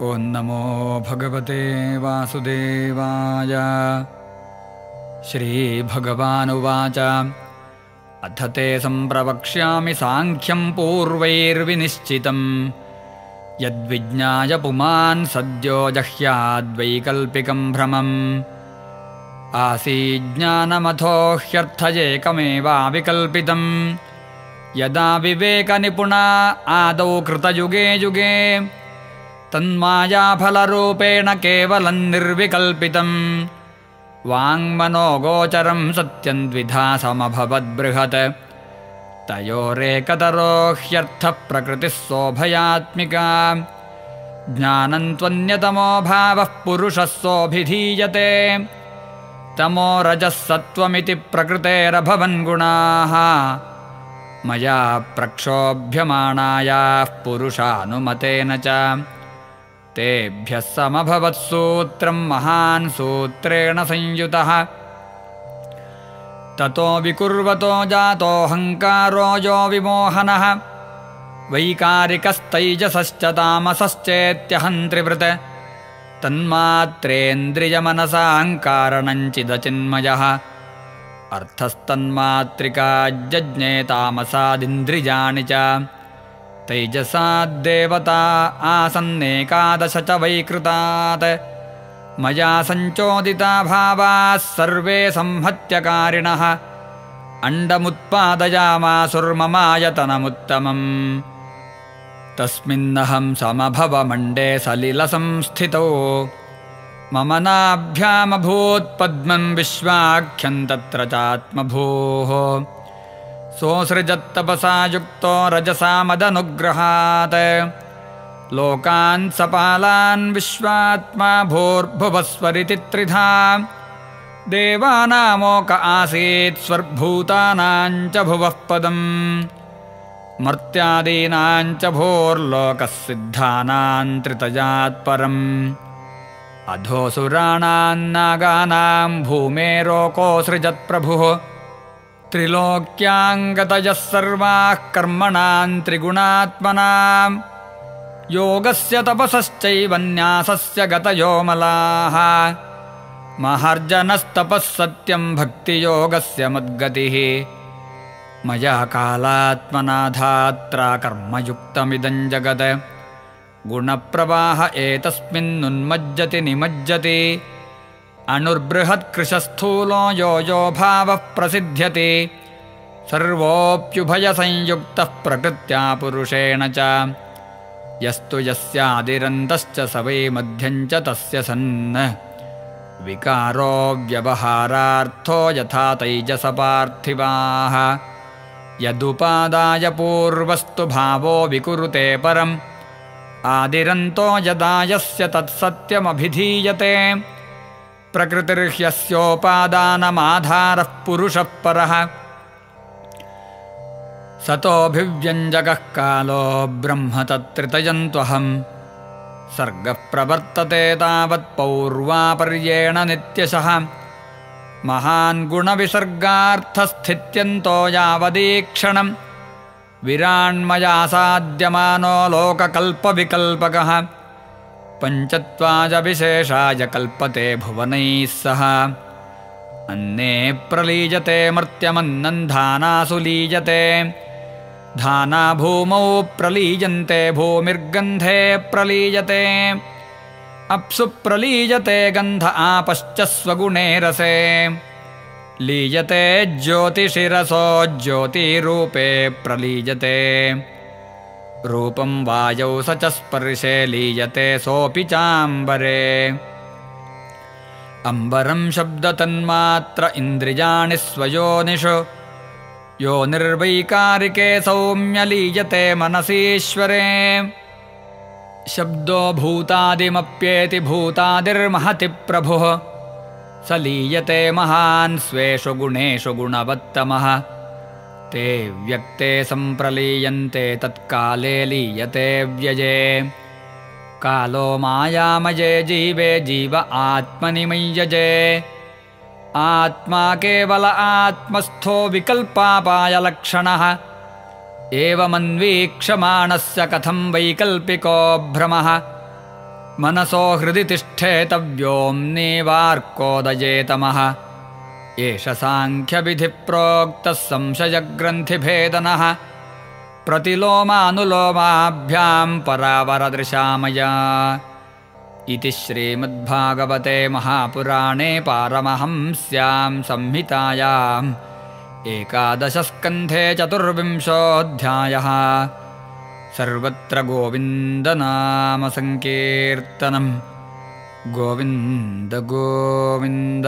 ओं नमो भगवते वासुदेवाय। श्रीभगवानुवाच अथ ते सम्प्रवक्ष्यामि साङ्ख्यं पूर्वैर्विनिश्चितं यद्विज्ञाय पुमान् सद्यो जह्याद्वैकल्पिकं भ्रमम् आसीज्ञानमथो ह्यर्थयेकमेवाविकल्पितं यदा विवेकनिपुणा आदौ कृतयुगे युगे तन्मायाफलरूपेण केवलं निर्विकल्पितं वाङ्मनोगोचरं सत्यं द्विधा समभवद्बृहत् तयोरेकतरो ह्यर्थः प्रकृतिः सोभयात्मिका ज्ञानं त्वन्यतमो भावः पुरुषः सोऽभिधीयते तमो रजः सत्त्वमिति प्रकृतेरभवन् गुणाः मया प्रक्षोभ्यमाणायाः पुरुषानुमतेन च तेभ्यः समभवत्सूत्रं महान् सूत्रेण संयुतः ततो विकुर्वतो जातोऽहङ्कारो यो विमोहनः वैकारिकस्तैजसश्च तामसश्चेत्यहन्त्रिवृत् तन्मात्रेन्द्रियमनसाहङ्कारणञ्चिदचिन्मयः अर्थस्तन्मात्रिकाज्जज्ञे तामसादिन्द्रियाणि च तैजसाद्देवता आसन्नेकादश च वैकृतात् मया सञ्चोदिता भावाः सर्वे संहत्यकारिणः अण्डमुत्पादयामासुर्ममायतनमुत्तमम् तस्मिन्नहं समभवमण्डे सलिलसंस्थितौ मम नाभ्यामभूत्पद्मं विश्वाख्यं तत्र चात्मभूः सोऽसृजत्तपसा युक्तो रजसा मदनुग्रहात् लोकान् सपालान् विश्वात्मा भूर्भुवस्वरिति त्रिधा देवानामोक आसीत् स्वर्भूतानां च भुवः पदम् मर्त्यादीनां च भूर्लोकः सिद्धानां त्रितयात् परम् अधोऽसुराणां नागानां भूमेरोकोऽसृजत्प्रभुः त्रिलोक्याङ्गतयः सर्वाः कर्मणां त्रिगुणात्मनां योगस्य तपसश्चैव न्यासस्य गतयो मलाः महार्जनस्तपः सत्यं भक्तियोगस्य मद्गतिः मया कालात्मनाधात्रा कर्मयुक्तमिदं जगत् गुणप्रवाह एतस्मिन्नुन्मज्जति निमज्जति अणुर्बृहत्कृशस्थूलो यो यो भावः प्रसिद्ध्यति सर्वोऽप्युभयसंयुक्तः प्रकृत्या पुरुषेण च यस्तु यस्यादिरन्तश्च स वै मध्यं च तस्य सन् विकारो व्यवहारार्थो यथा तैजसपार्थिवाः यदुपादाय पूर्वस्तु भावो विकुरुते परम् आदिरन्तो यदा यस्य तत्सत्यमभिधीयते प्रकृतिर्ह्यस्योपादानमाधारः पुरुषः परः सतोऽभिव्यञ्जकः कालो ब्रह्म तत्त्रितयन्त्वहं सर्गः प्रवर्तते तावत् पौर्वापर्येण नित्यशः महान् गुणविसर्गार्थस्थित्यन्तो यावदीक्षणं विराण्मया साध्यमानो लोककल्पविकल्पकः पञ्चत्वाजविशेषाय कल्पते भुवनैः सह अन्ने प्रलीयते मर्त्यमन्नं धानासु लीयते धाना भूमौ प्रलीयन्ते भूमिर्गन्धे प्रलीयते अप्सु प्रलीयते गन्ध आपश्च स्वगुणे रसे लीयते ज्योतिषिरसो ज्योतिरूपे प्रलीयते रूपं वायौ स च स्पर्शे लीयते सोऽपि चाम्बरे अम्बरं शब्दतन्मात्र इन्द्रियाणि स्वयोनिषु यो निर्वैकारिके सौम्य लीयते मनसीश्वरे शब्दो भूतादिमप्येति भूतादिर्महति प्रभुः स लीयते महान् स्वेषु गुणेषु गुणवत्तमः ते व्यक्ते सम्प्रलीयन्ते तत्काले लीयते व्यये कालो मायामये जीवे जीव आत्मनिमय्यजे आत्मा केवल आत्मस्थो विकल्पापायलक्षणः एवमन्वीक्षमाणस्य कथं वैकल्पिको भ्रमः मनसो हृदि तिष्ठेतव्योऽम्नेवार्कोदयेतमः एष साङ्ख्यविधिप्रोक्तः संशयग्रन्थिभेदनः प्रतिलोमानुलोमाभ्यां परावरदृशामया इति श्रीमद्भागवते महापुराणे पारमहंस्यां संहितायाम् एकादशस्कन्धे चतुर्विंशोऽध्यायः। सर्वत्र गोविन्दनामसङ्कीर्तनं गोविन्द गोविन्द।